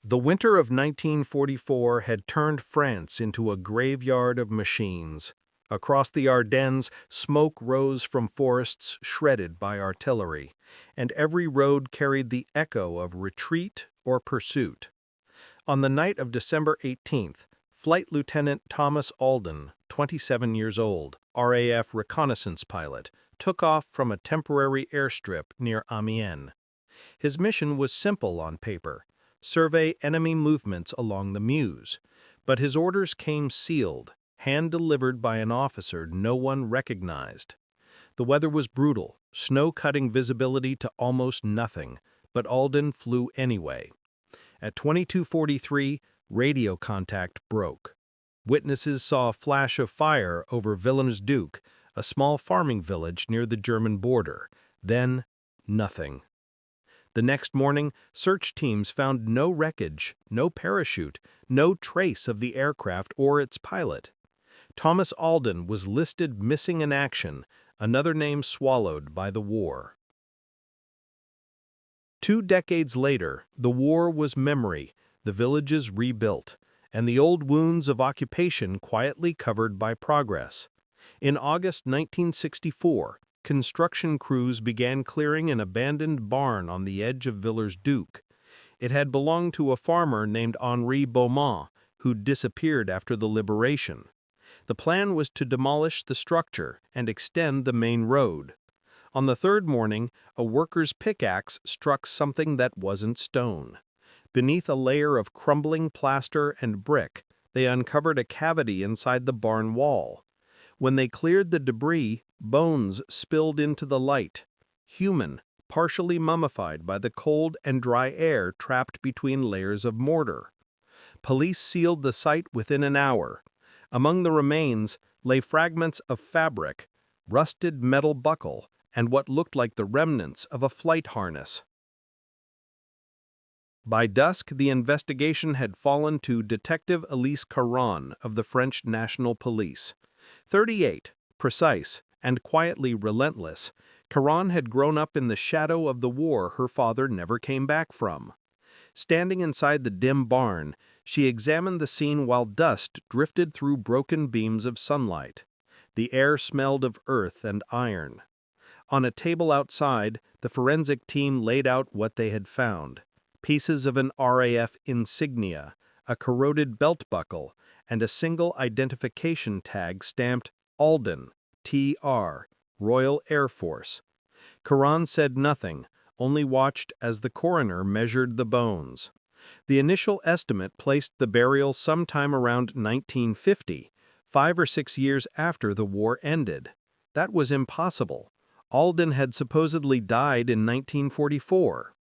The winter of 1944 had turned France into a graveyard of machines. Across the Ardennes, smoke rose from forests shredded by artillery, and every road carried the echo of retreat or pursuit. On the night of December 18th, Flight Lieutenant Thomas Alden, 27 years old, RAF reconnaissance pilot, took off from a temporary airstrip near Amiens. His mission was simple on paper: survey enemy movements along the Meuse, but his orders came sealed, hand-delivered by an officer no one recognized. The weather was brutal, snow cutting visibility to almost nothing, but Alden flew anyway. At 22:43, radio contact broke. Witnesses saw a flash of fire over Villeneuve-Duc, a small farming village near the German border. Then, nothing. The next morning, search teams found no wreckage, no parachute, no trace of the aircraft or its pilot. Thomas Alden was listed missing in action, another name swallowed by the war. 2 decades later, the war was memory, the villages rebuilt, and the old wounds of occupation quietly covered by progress. In August 1964, construction crews began clearing an abandoned barn on the edge of Villers-Duc. It had belonged to a farmer named Henri Beaumont, who disappeared after the liberation. The plan was to demolish the structure and extend the main road. On the third morning, a worker's pickaxe struck something that wasn't stone. Beneath a layer of crumbling plaster and brick, they uncovered a cavity inside the barn wall. When they cleared the debris, bones spilled into the light, human, partially mummified by the cold and dry air trapped between layers of mortar. Police sealed the site within an hour. Among the remains lay fragments of fabric, rusted metal buckle, and what looked like the remnants of a flight harness. By dusk, the investigation had fallen to Detective Elise Caron of the French National Police. 38, precise, and quietly relentless, Caron had grown up in the shadow of the war her father never came back from. Standing inside the dim barn, she examined the scene while dust drifted through broken beams of sunlight. The air smelled of earth and iron. On a table outside, the forensic team laid out what they had found: pieces of an RAF insignia, a corroded belt buckle, and a single identification tag stamped Alden, T.R., Royal Air Force. Caron said nothing, only watched as the coroner measured the bones. The initial estimate placed the burial sometime around 1950, 5 or 6 years after the war ended. That was impossible. Alden had supposedly died in 1944.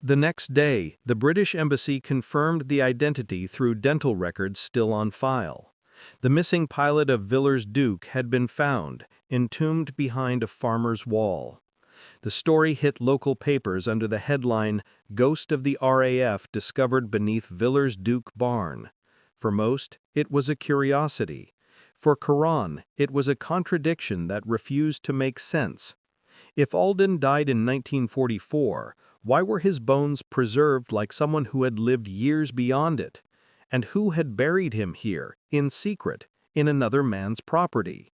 The next day, the British Embassy confirmed the identity through dental records still on file. The missing pilot of Villers-Duc had been found, entombed behind a farmer's wall. The story hit local papers under the headline, "Ghost of the RAF Discovered Beneath Villers-Duc Barn." For most, it was a curiosity. For Caron, it was a contradiction that refused to make sense. If Alden died in 1944, why were his bones preserved like someone who had lived years beyond it? And who had buried him here, in secret, in another man's property?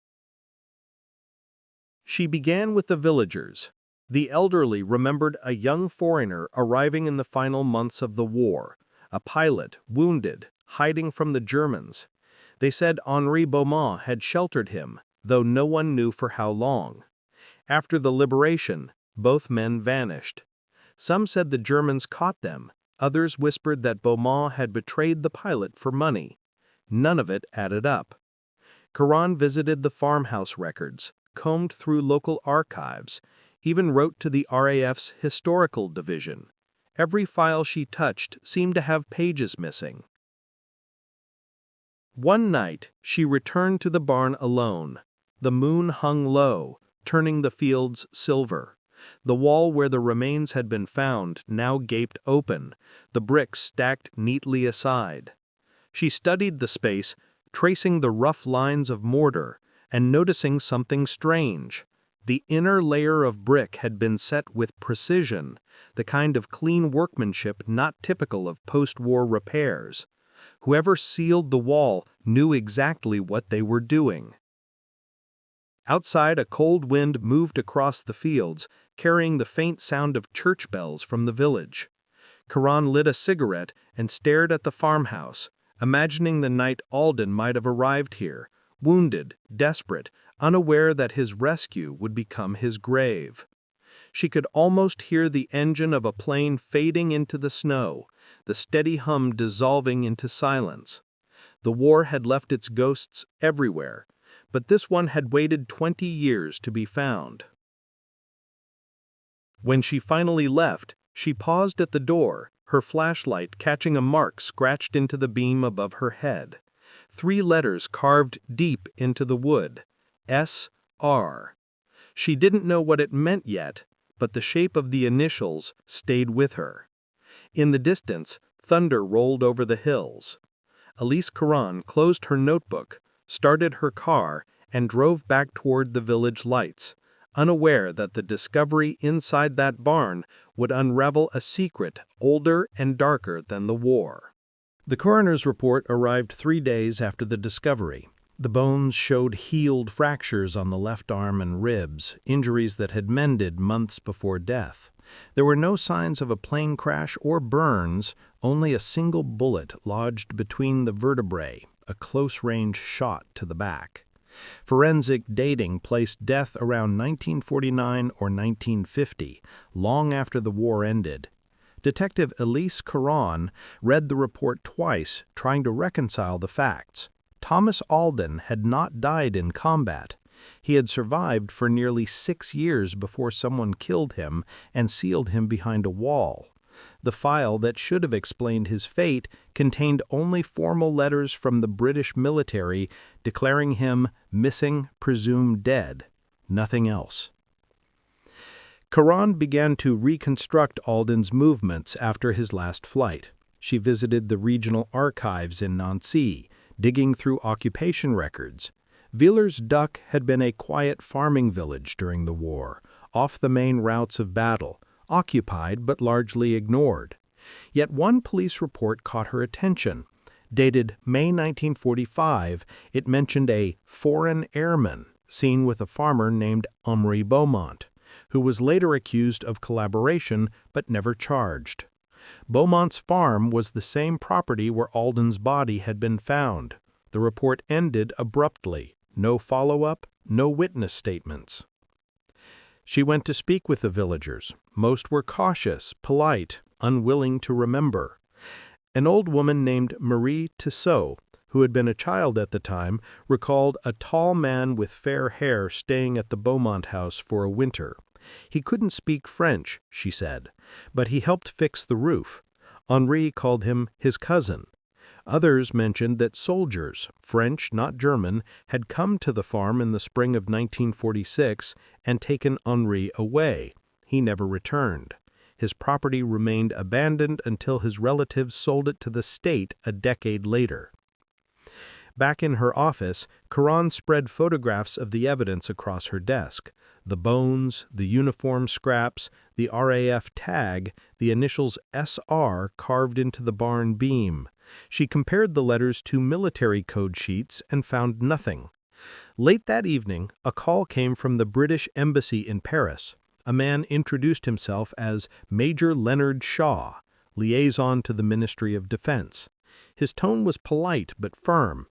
She began with the villagers. The elderly remembered a young foreigner arriving in the final months of the war, a pilot, wounded, hiding from the Germans. They said Henri Beaumont had sheltered him, though no one knew for how long. After the liberation, both men vanished. Some said the Germans caught them, others whispered that Beaumont had betrayed the pilot for money. None of it added up. Caron visited the farmhouse records, combed through local archives, even wrote to the RAF's historical division. Every file she touched seemed to have pages missing. One night, she returned to the barn alone. The moon hung low, turning the fields silver. The wall where the remains had been found now gaped open, the bricks stacked neatly aside. She studied the space, tracing the rough lines of mortar, and noticing something strange. The inner layer of brick had been set with precision, the kind of clean workmanship not typical of post-war repairs. Whoever sealed the wall knew exactly what they were doing. Outside, a cold wind moved across the fields, carrying the faint sound of church bells from the village. Karan lit a cigarette and stared at the farmhouse, imagining the night Alden might have arrived here, wounded, desperate, unaware that his rescue would become his grave. She could almost hear the engine of a plane fading into the snow, the steady hum dissolving into silence. The war had left its ghosts everywhere, but this one had waited 20 years to be found. When she finally left, she paused at the door, her flashlight catching a mark scratched into the beam above her head. 3 letters carved deep into the wood. S.R. She didn't know what it meant yet, but the shape of the initials stayed with her. In the distance, thunder rolled over the hills. Elise Karan closed her notebook, started her car, and drove back toward the village lights, unaware that the discovery inside that barn would unravel a secret older and darker than the war. The coroner's report arrived 3 days after the discovery. The bones showed healed fractures on the left arm and ribs, injuries that had mended months before death. There were no signs of a plane crash or burns, only a single bullet lodged between the vertebrae, a close-range shot to the back. Forensic dating placed death around 1949 or 1950, long after the war ended. Detective Elise Karan read the report twice, trying to reconcile the facts. Thomas Alden had not died in combat. He had survived for nearly 6 years before someone killed him and sealed him behind a wall. The file that should have explained his fate contained only formal letters from the British military declaring him missing, presumed dead. Nothing else. Karan began to reconstruct Alden's movements after his last flight. She visited the regional archives in Nancy, digging through occupation records. Villers-Duc had been a quiet farming village during the war, off the main routes of battle, occupied but largely ignored. Yet one police report caught her attention. Dated May 1945, it mentioned a foreign airman seen with a farmer named Henri Beaumont, who was later accused of collaboration but never charged. Beaumont's farm was the same property where Alden's body had been found. The report ended abruptly. No follow-up, no witness statements. She went to speak with the villagers. Most were cautious, polite, unwilling to remember. An old woman named Marie Tissot, who had been a child at the time, recalled a tall man with fair hair staying at the Beaumont house for a winter. He couldn't speak French, she said, but he helped fix the roof. Henri called him his cousin. Others mentioned that soldiers, French, not German, had come to the farm in the spring of 1946 and taken Henri away. He never returned. His property remained abandoned until his relatives sold it to the state a decade later. Back in her office, Karan spread photographs of the evidence across her desk. The bones, the uniform scraps, the RAF tag, the initials SR carved into the barn beam. She compared the letters to military code sheets and found nothing. Late that evening, a call came from the British Embassy in Paris. A man introduced himself as Major Leonard Shaw, liaison to the Ministry of Defense. His tone was polite but firm.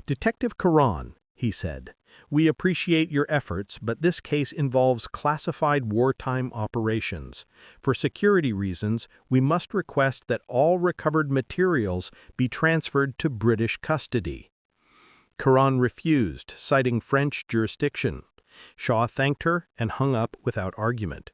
"Detective Karan," he said, "we appreciate your efforts, but this case involves classified wartime operations. For security reasons, we must request that all recovered materials be transferred to British custody." Karan refused, citing French jurisdiction. Shaw thanked her and hung up without argument.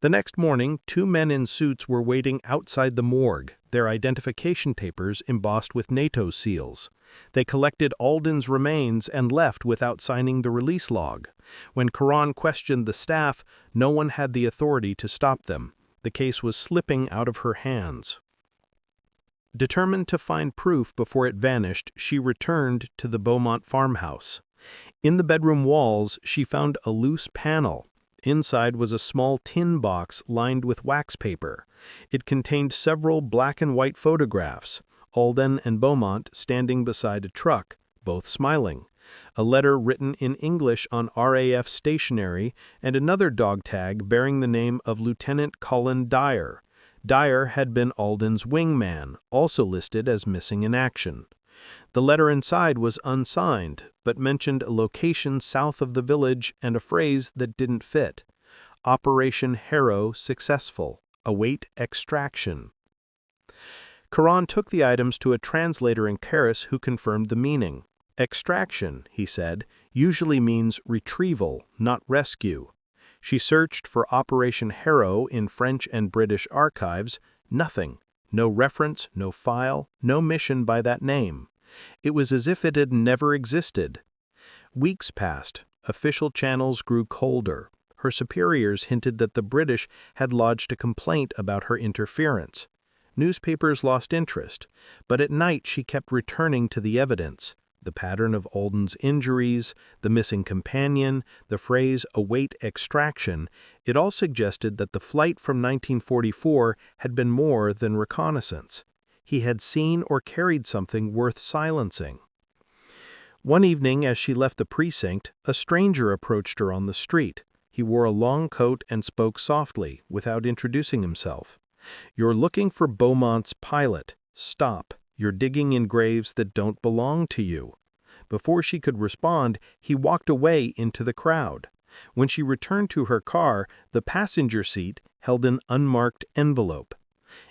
The next morning, 2 men in suits were waiting outside the morgue, their identification papers embossed with NATO seals. They collected Alden's remains and left without signing the release log. When Karan questioned the staff, no one had the authority to stop them. The case was slipping out of her hands. Determined to find proof before it vanished, she returned to the Beaumont farmhouse. In the bedroom walls, she found a loose panel. Inside was a small tin box lined with wax paper. It contained several black and white photographs, Alden and Beaumont standing beside a truck, both smiling, a letter written in English on RAF stationery, and another dog tag bearing the name of Lieutenant Colin Dyer. Dyer had been Alden's wingman, also listed as missing in action. The letter inside was unsigned, but mentioned a location south of the village and a phrase that didn't fit. Operation Harrow successful. Await extraction. Caron took the items to a translator in Paris who confirmed the meaning. Extraction, he said, usually means retrieval, not rescue. She searched for Operation Harrow in French and British archives. Nothing. No reference, no file, no mission by that name. It was as if it had never existed. Weeks passed. Official channels grew colder. Her superiors hinted that the British had lodged a complaint about her interference. Newspapers lost interest, but at night she kept returning to the evidence. The pattern of Alden's injuries, the missing companion, the phrase await extraction, it all suggested that the flight from 1944 had been more than reconnaissance. He had seen or carried something worth silencing. One evening, as she left the precinct, a stranger approached her on the street. He wore a long coat and spoke softly, without introducing himself. "You're looking for Beaumont's pilot. Stop. You're digging in graves that don't belong to you." Before she could respond, he walked away into the crowd. When she returned to her car, the passenger seat held an unmarked envelope.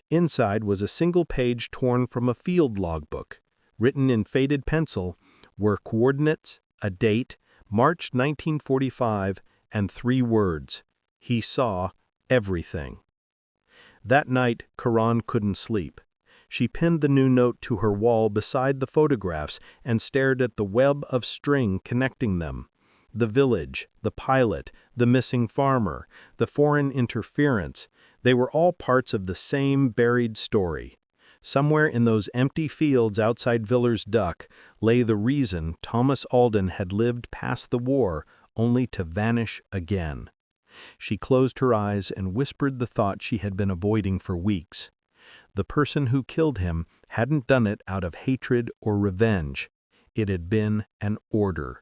Inside was a single page torn from a field logbook. Written in faded pencil were coordinates, a date, March 1945, and 3 words: he saw everything. That night, Caron couldn't sleep. She pinned the new note to her wall beside the photographs and stared at the web of string connecting them. The village, the pilot, the missing farmer, the foreign interference, they were all parts of the same buried story. Somewhere in those empty fields outside Villar's Duck lay the reason Thomas Alden had lived past the war only to vanish again. She closed her eyes and whispered the thought she had been avoiding for weeks. The person who killed him hadn't done it out of hatred or revenge. It had been an order.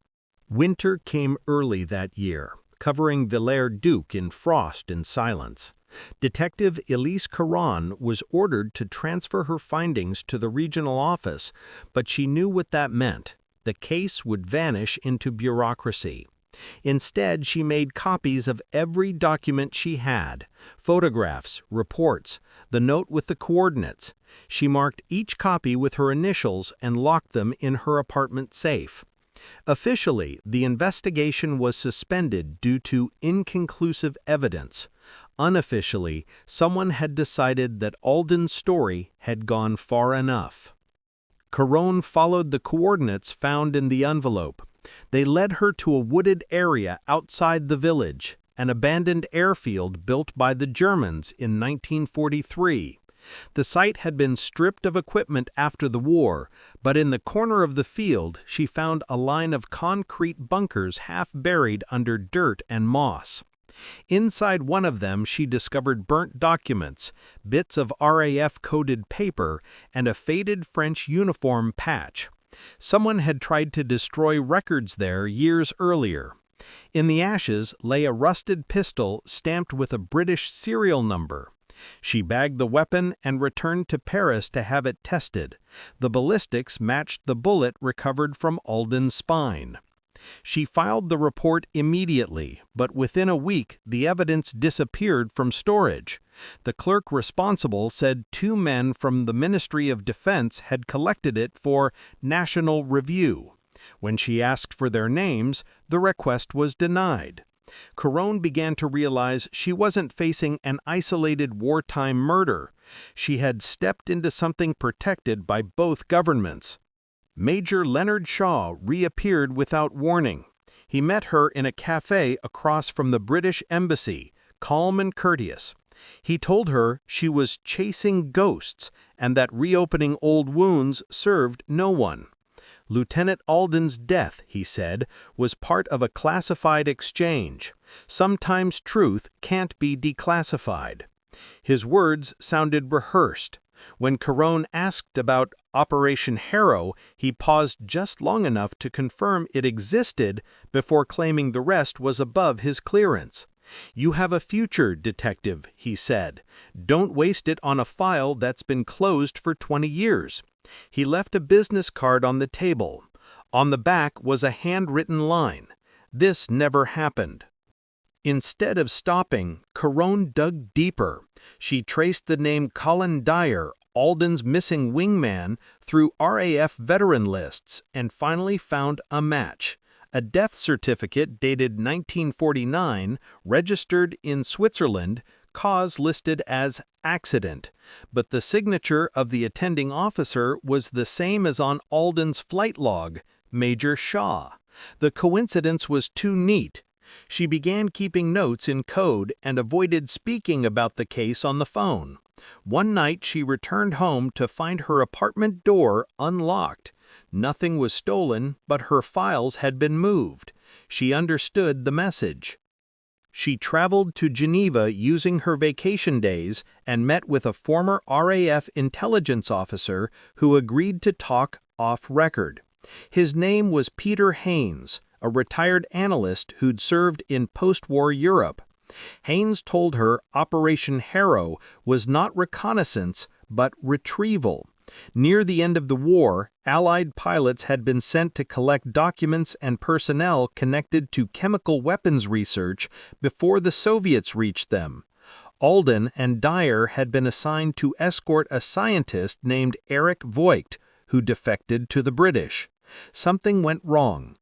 Winter came early that year, covering Villers-Duc in frost and silence. Detective Elise Caron was ordered to transfer her findings to the regional office, but she knew what that meant. The case would vanish into bureaucracy. Instead, she made copies of every document she had: photographs, reports, the note with the coordinates. She marked each copy with her initials and locked them in her apartment safe. Officially, the investigation was suspended due to inconclusive evidence. Unofficially, someone had decided that Alden's story had gone far enough. Caron followed the coordinates found in the envelope. They led her to a wooded area outside the village, an abandoned airfield built by the Germans in 1943. The site had been stripped of equipment after the war, but in the corner of the field she found a line of concrete bunkers half buried under dirt and moss. Inside one of them she discovered burnt documents, bits of RAF-coded paper, and a faded French uniform patch. Someone had tried to destroy records there years earlier. In the ashes lay a rusted pistol stamped with a British serial number. She bagged the weapon and returned to Paris to have it tested. The ballistics matched the bullet recovered from Alden's spine. She filed the report immediately, but within a week the evidence disappeared from storage. The clerk responsible said 2 men from the Ministry of Defense had collected it for national review. When she asked for their names, the request was denied. Caron began to realize she wasn't facing an isolated wartime murder. She had stepped into something protected by both governments. Major Leonard Shaw reappeared without warning. He met her in a cafe across from the British Embassy, calm and courteous. He told her she was chasing ghosts and that reopening old wounds served no one. Lieutenant Alden's death, he said, was part of a classified exchange. Sometimes truth can't be declassified. His words sounded rehearsed. When Carone asked about Operation Harrow, he paused just long enough to confirm it existed before claiming the rest was above his clearance. "You have a future, detective," he said. "Don't waste it on a file that's been closed for 20 years. He left a business card on the table. On the back was a handwritten line. "This never happened." Instead of stopping, Carone dug deeper. She traced the name Colin Dyer, Alden's missing wingman, through RAF veteran lists and finally found a match. A death certificate dated 1949, registered in Switzerland, cause listed as accident, but the signature of the attending officer was the same as on Alden's flight log, Major Shaw. The coincidence was too neat. She began keeping notes in code and avoided speaking about the case on the phone. One night she returned home to find her apartment door unlocked. Nothing was stolen, but her files had been moved. She understood the message. She traveled to Geneva using her vacation days and met with a former RAF intelligence officer who agreed to talk off-record. His name was Peter Haynes, a retired analyst who'd served in post-war Europe. Haynes told her Operation Harrow was not reconnaissance, but retrieval. Near the end of the war, Allied pilots had been sent to collect documents and personnel connected to chemical weapons research before the Soviets reached them. Alden and Dyer had been assigned to escort a scientist named Eric Voigt, who defected to the British. Something went wrong.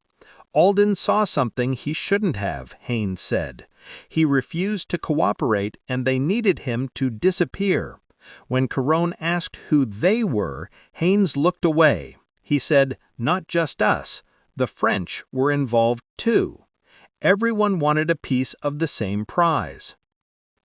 Alden saw something he shouldn't have, Haynes said. He refused to cooperate and they needed him to disappear. When Carone asked who they were, Haynes looked away. He said, "Not just us. The French were involved too." Everyone wanted a piece of the same prize.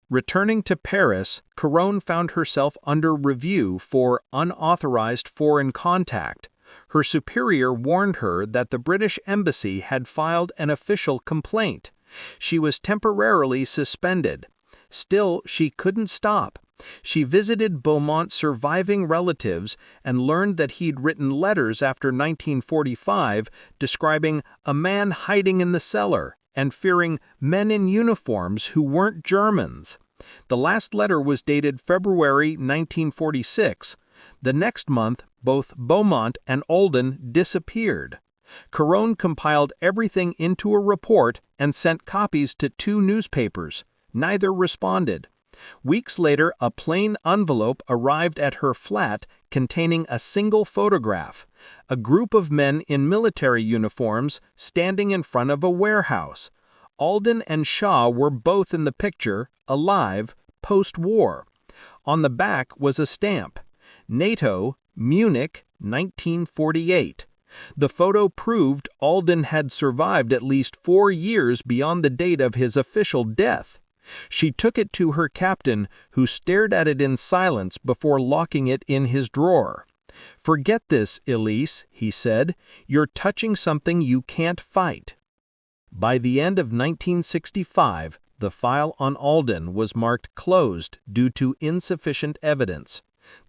Returning to Paris, Carone found herself under review for unauthorized foreign contact. Her superior warned her that the British Embassy had filed an official complaint. She was temporarily suspended. Still, she couldn't stop. She visited Beaumont's surviving relatives and learned that he'd written letters after 1945 describing a man hiding in the cellar and fearing men in uniforms who weren't Germans. The last letter was dated February 1946. The next month, both Beaumont and Alden disappeared. Carone compiled everything into a report and sent copies to 2 newspapers. Neither responded. Weeks later, a plain envelope arrived at her flat containing a single photograph. A group of men in military uniforms standing in front of a warehouse. Alden and Shaw were both in the picture, alive, post-war. On the back was a stamp. NATO, Munich, 1948. The photo proved Alden had survived at least 4 years beyond the date of his official death. She took it to her captain, who stared at it in silence before locking it in his drawer. "Forget this, Elise," he said. "You're touching something you can't fight." By the end of 1965, the file on Alden was marked closed due to insufficient evidence.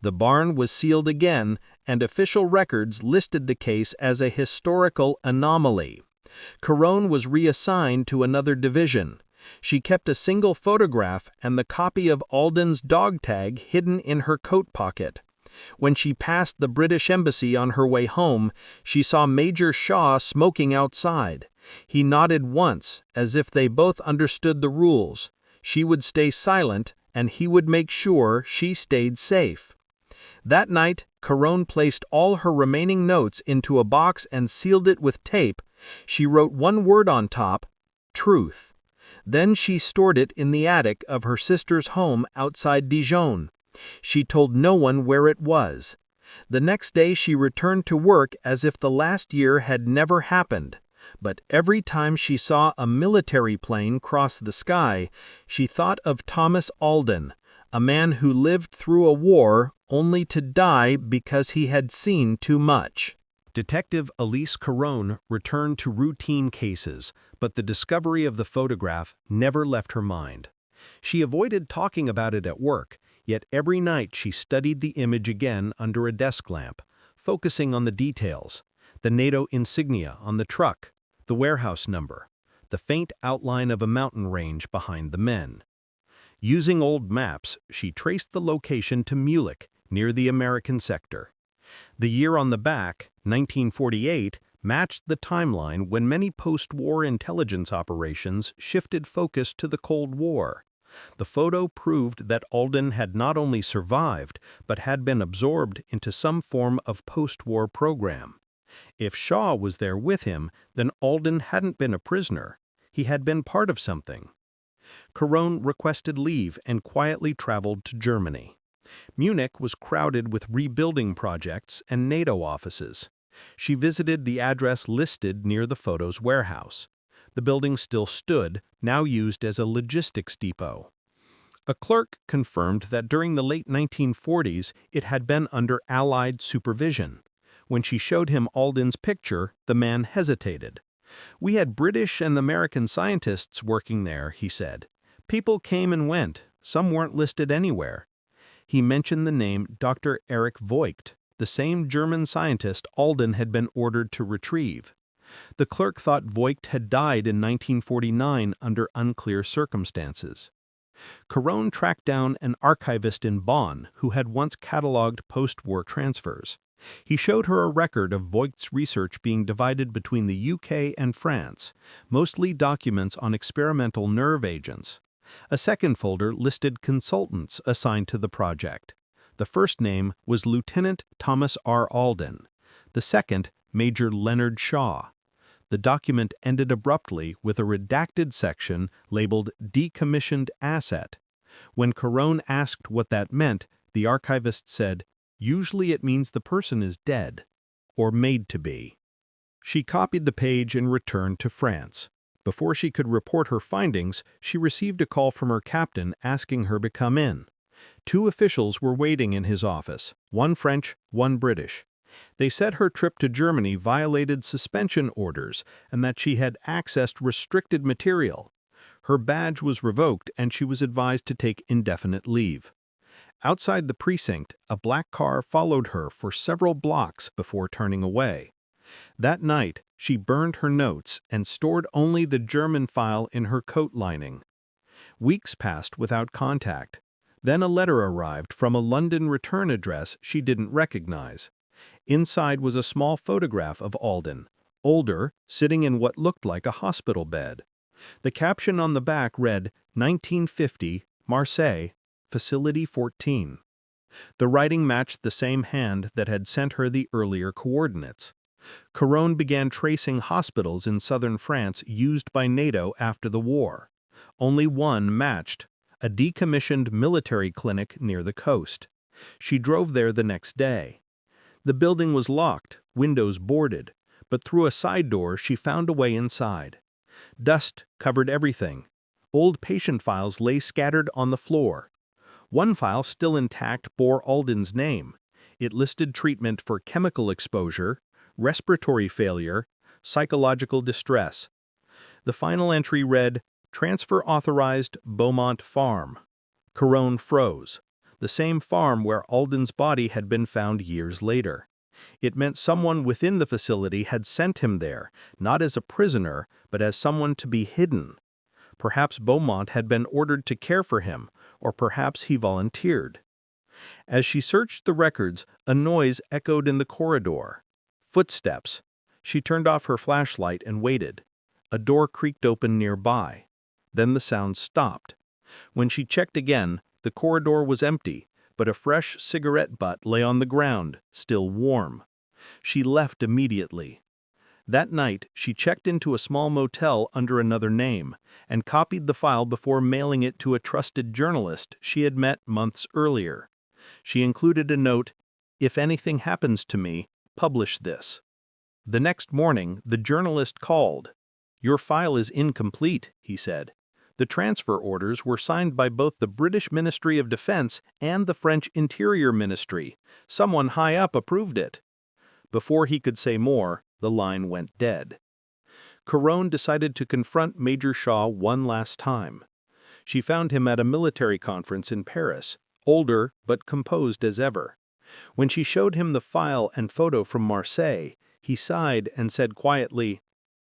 The barn was sealed again, and official records listed the case as a historical anomaly. Carone was reassigned to another division. She kept a single photograph and the copy of Alden's dog tag hidden in her coat pocket. When she passed the British Embassy on her way home, she saw Major Shaw smoking outside. He nodded once, as if they both understood the rules. She would stay silent, and he would make sure she stayed safe. That night, Carone placed all her remaining notes into a box and sealed it with tape. She wrote one word on top, "Truth." Then she stored it in the attic of her sister's home outside Dijon. She told no one where it was. The next day she returned to work as if the last year had never happened. But every time she saw a military plane cross the sky, she thought of Thomas Alden, a man who lived through a war only to die because he had seen too much. Detective Elise Caron returned to routine cases, but the discovery of the photograph never left her mind. She avoided talking about it at work, yet every night she studied the image again under a desk lamp, focusing on the details: the NATO insignia on the truck, the warehouse number, the faint outline of a mountain range behind the men. Using old maps, she traced the location to Mulek, near the American sector. The year on the back, 1948, matched the timeline when many post-war intelligence operations shifted focus to the Cold War. The photo proved that Alden had not only survived, but had been absorbed into some form of post-war program. If Shaw was there with him, then Alden hadn't been a prisoner. He had been part of something. Caron requested leave and quietly traveled to Germany. Munich was crowded with rebuilding projects and NATO offices. She visited the address listed near the photo's warehouse. The building still stood, now used as a logistics depot. A clerk confirmed that during the late 1940s it had been under Allied supervision. When she showed him Alden's picture, the man hesitated. "We had British and American scientists working there," he said. "People came and went. Some weren't listed anywhere." He mentioned the name Dr. Erich Voigt, the same German scientist Alden had been ordered to retrieve. The clerk thought Voigt had died in 1949 under unclear circumstances. Caron tracked down an archivist in Bonn who had once catalogued post-war transfers. He showed her a record of Voigt's research being divided between the UK and France, mostly documents on experimental nerve agents. A second folder listed consultants assigned to the project. The first name was Lieutenant Thomas R. Alden. The second, Major Leonard Shaw. The document ended abruptly with a redacted section labeled Decommissioned Asset. When Caron asked what that meant, the archivist said, "Usually it means the person is dead, or made to be." She copied the page and returned to France. Before she could report her findings, she received a call from her captain asking her to come in. Two officials were waiting in his office, one French, one British. They said her trip to Germany violated suspension orders and that she had accessed restricted material. Her badge was revoked and she was advised to take indefinite leave. Outside the precinct, a black car followed her for several blocks before turning away. That night, she burned her notes and stored only the German file in her coat lining. Weeks passed without contact. Then a letter arrived from a London return address she didn't recognize. Inside was a small photograph of Alden, older, sitting in what looked like a hospital bed. The caption on the back read, "1950, Marseille, Facility 14. The writing matched the same hand that had sent her the earlier coordinates. Caron began tracing hospitals in southern France used by NATO after the war. Only one matched, a decommissioned military clinic near the coast. She drove there the next day. The building was locked, windows boarded, but through a side door she found a way inside. Dust covered everything. Old patient files lay scattered on the floor. One file, still intact, bore Alden's name. It listed treatment for chemical exposure, respiratory failure, psychological distress. The final entry read, "Transfer authorized, Beaumont Farm." Caron froze. The same farm where Alden's body had been found years later. It meant someone within the facility had sent him there, not as a prisoner, but as someone to be hidden. Perhaps Beaumont had been ordered to care for him, or perhaps he volunteered. As she searched the records, a noise echoed in the corridor. Footsteps. She turned off her flashlight and waited. A door creaked open nearby. Then the sound stopped. When she checked again, the corridor was empty, but a fresh cigarette butt lay on the ground, still warm. She left immediately. That night, she checked into a small motel under another name and copied the file before mailing it to a trusted journalist she had met months earlier. She included a note, "If anything happens to me, publish this." The next morning, the journalist called. "Your file is incomplete," he said. The transfer orders were signed by both the British Ministry of Defense and the French Interior Ministry. Someone high up approved it. Before he could say more, the line went dead. Caron decided to confront Major Shaw one last time. She found him at a military conference in Paris, older but composed as ever. When she showed him the file and photo from Marseille, he sighed and said quietly,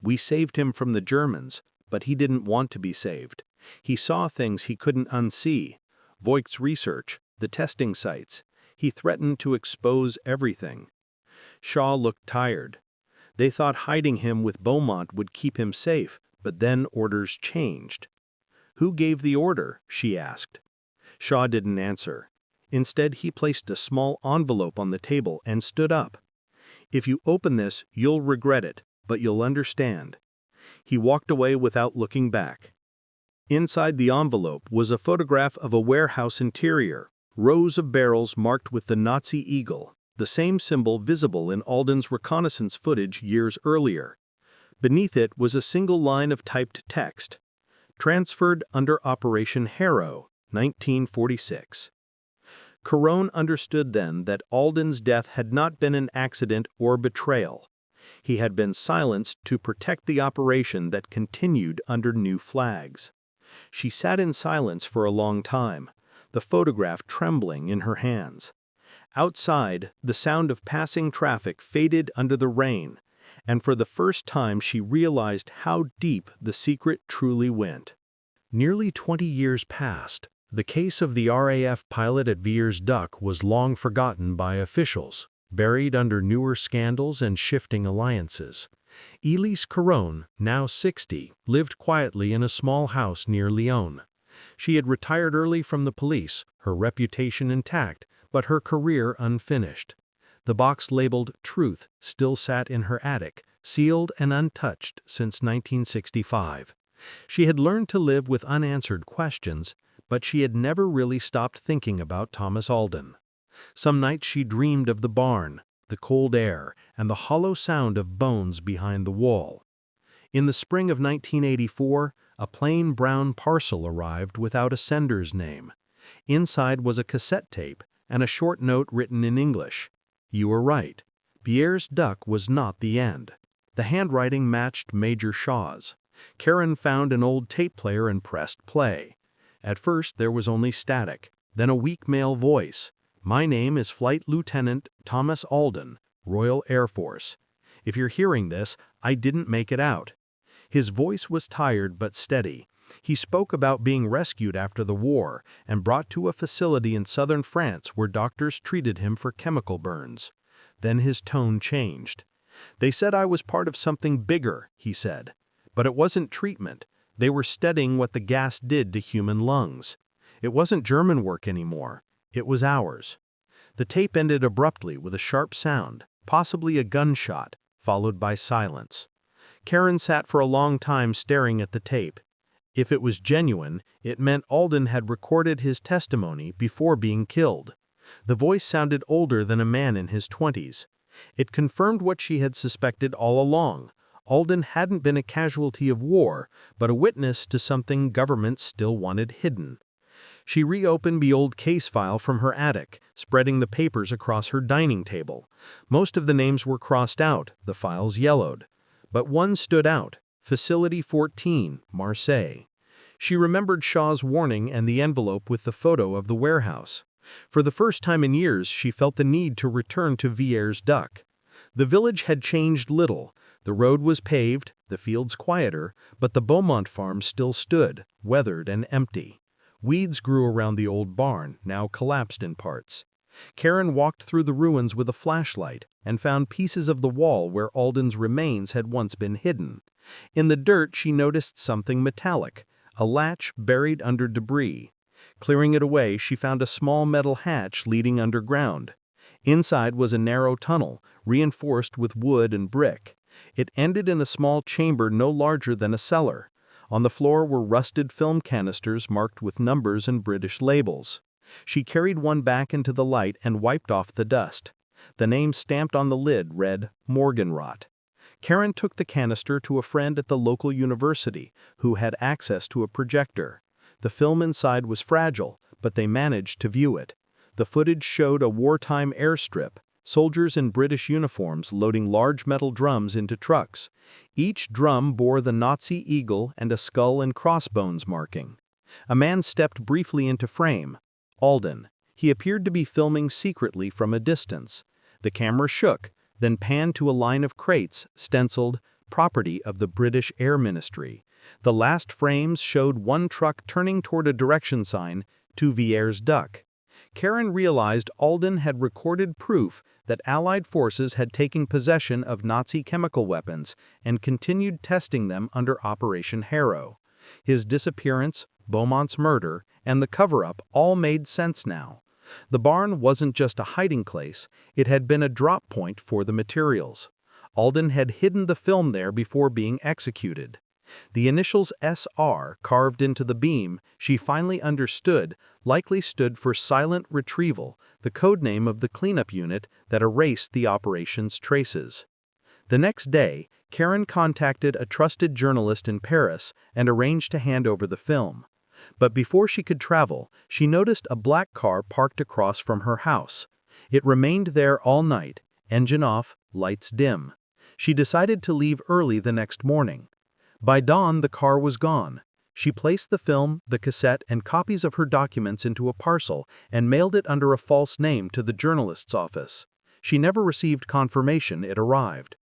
"We saved him from the Germans, but he didn't want to be saved. He saw things he couldn't unsee. Voigt's research, the testing sites. He threatened to expose everything." Shaw looked tired. They thought hiding him with Beaumont would keep him safe, but then orders changed. "Who gave the order?" she asked. Shaw didn't answer. Instead, he placed a small envelope on the table and stood up. "If you open this, you'll regret it, but you'll understand." He walked away without looking back. Inside the envelope was a photograph of a warehouse interior, rows of barrels marked with the Nazi eagle, the same symbol visible in Alden's reconnaissance footage years earlier. Beneath it was a single line of typed text: "Transferred under Operation Harrow, 1946. Caron understood then that Alden's death had not been an accident or betrayal. He had been silenced to protect the operation that continued under new flags. She sat in silence for a long time, the photograph trembling in her hands. Outside, the sound of passing traffic faded under the rain, and for the first time she realized how deep the secret truly went. Nearly 20 years passed. The case of the RAF pilot at Villers-Duc was long forgotten by officials, buried under newer scandals and shifting alliances. Elise Caron, now 60, lived quietly in a small house near Lyon. She had retired early from the police, her reputation intact, but her career unfinished. The box labeled "Truth" still sat in her attic, sealed and untouched since 1965. She had learned to live with unanswered questions, but she had never really stopped thinking about Thomas Alden. Some nights she dreamed of the barn, the cold air, and the hollow sound of bones behind the wall. In the spring of 1984, a plain brown parcel arrived without a sender's name. Inside was a cassette tape and a short note written in English. "You were right. Villers-Duc was not the end." The handwriting matched Major Shaw's. Karen found an old tape player and pressed play. At first there was only static, then a weak male voice. "My name is Flight Lieutenant Thomas Alden, Royal Air Force. If you're hearing this, I didn't make it out." His voice was tired but steady. He spoke about being rescued after the war and brought to a facility in southern France where doctors treated him for chemical burns. Then his tone changed. "They said I was part of something bigger," he said. "But it wasn't treatment. They were studying what the gas did to human lungs. It wasn't German work anymore. It was ours." The tape ended abruptly with a sharp sound, possibly a gunshot, followed by silence. Karen sat for a long time staring at the tape. If it was genuine, it meant Alden had recorded his testimony before being killed. The voice sounded older than a man in his 20s. It confirmed what she had suspected all along. Alden hadn't been a casualty of war, but a witness to something government still wanted hidden. She reopened the old case file from her attic, spreading the papers across her dining table. Most of the names were crossed out, the files yellowed. But one stood out: Facility 14, Marseille. She remembered Shaw's warning and the envelope with the photo of the warehouse. For the first time in years, she felt the need to return to Villers-Duc. The village had changed little. The road was paved, the fields quieter, but the Beaumont farm still stood, weathered and empty. Weeds grew around the old barn, now collapsed in parts. Karen walked through the ruins with a flashlight and found pieces of the wall where Alden's remains had once been hidden. In the dirt, she noticed something metallic, a latch buried under debris. Clearing it away, she found a small metal hatch leading underground. Inside was a narrow tunnel, reinforced with wood and brick. It ended in a small chamber no larger than a cellar. On the floor were rusted film canisters marked with numbers and British labels. She carried one back into the light and wiped off the dust. The name stamped on the lid read Morgenrot. Karen took the canister to a friend at the local university who had access to a projector. The film inside was fragile, but they managed to view it. The footage showed a wartime airstrip, soldiers in British uniforms loading large metal drums into trucks. Each drum bore the Nazi eagle and a skull and crossbones marking. A man stepped briefly into frame. Alden. He appeared to be filming secretly from a distance. The camera shook, then panned to a line of crates, stenciled, "Property of the British Air Ministry." The last frames showed one truck turning toward a direction sign, "To Vier's Duck." Karen realized Alden had recorded proof that Allied forces had taken possession of Nazi chemical weapons and continued testing them under Operation Harrow. His disappearance, Beaumont's murder, and the cover-up all made sense now. The barn wasn't just a hiding place, it had been a drop point for the materials. Alden had hidden the film there before being executed. The initials SR carved into the beam, she finally understood, likely stood for Silent Retrieval, the codename of the cleanup unit that erased the operation's traces. The next day, Karen contacted a trusted journalist in Paris and arranged to hand over the film. But before she could travel, she noticed a black car parked across from her house. It remained there all night, engine off, lights dim. She decided to leave early the next morning. By dawn, the car was gone. She placed the film, the cassette, and copies of her documents into a parcel and mailed it under a false name to the journalist's office. She never received confirmation it arrived.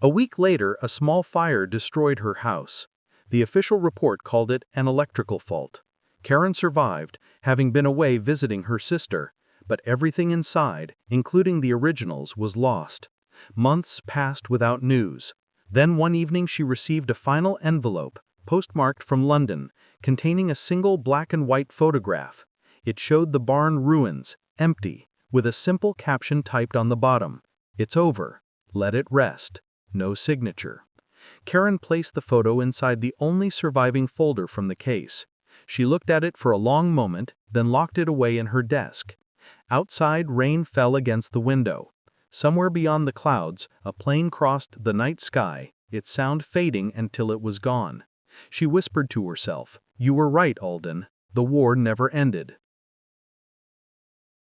A week later, a small fire destroyed her house. The official report called it an electrical fault. Karen survived, having been away visiting her sister, but everything inside, including the originals, was lost. Months passed without news. Then one evening she received a final envelope, postmarked from London, containing a single black and white photograph. It showed the barn ruins, empty, with a simple caption typed on the bottom, "It's over. Let it rest." No signature. Karen placed the photo inside the only surviving folder from the case. She looked at it for a long moment, then locked it away in her desk. Outside, rain fell against the window. Somewhere beyond the clouds, a plane crossed the night sky, its sound fading until it was gone. She whispered to herself, "You were right, Alden. The war never ended."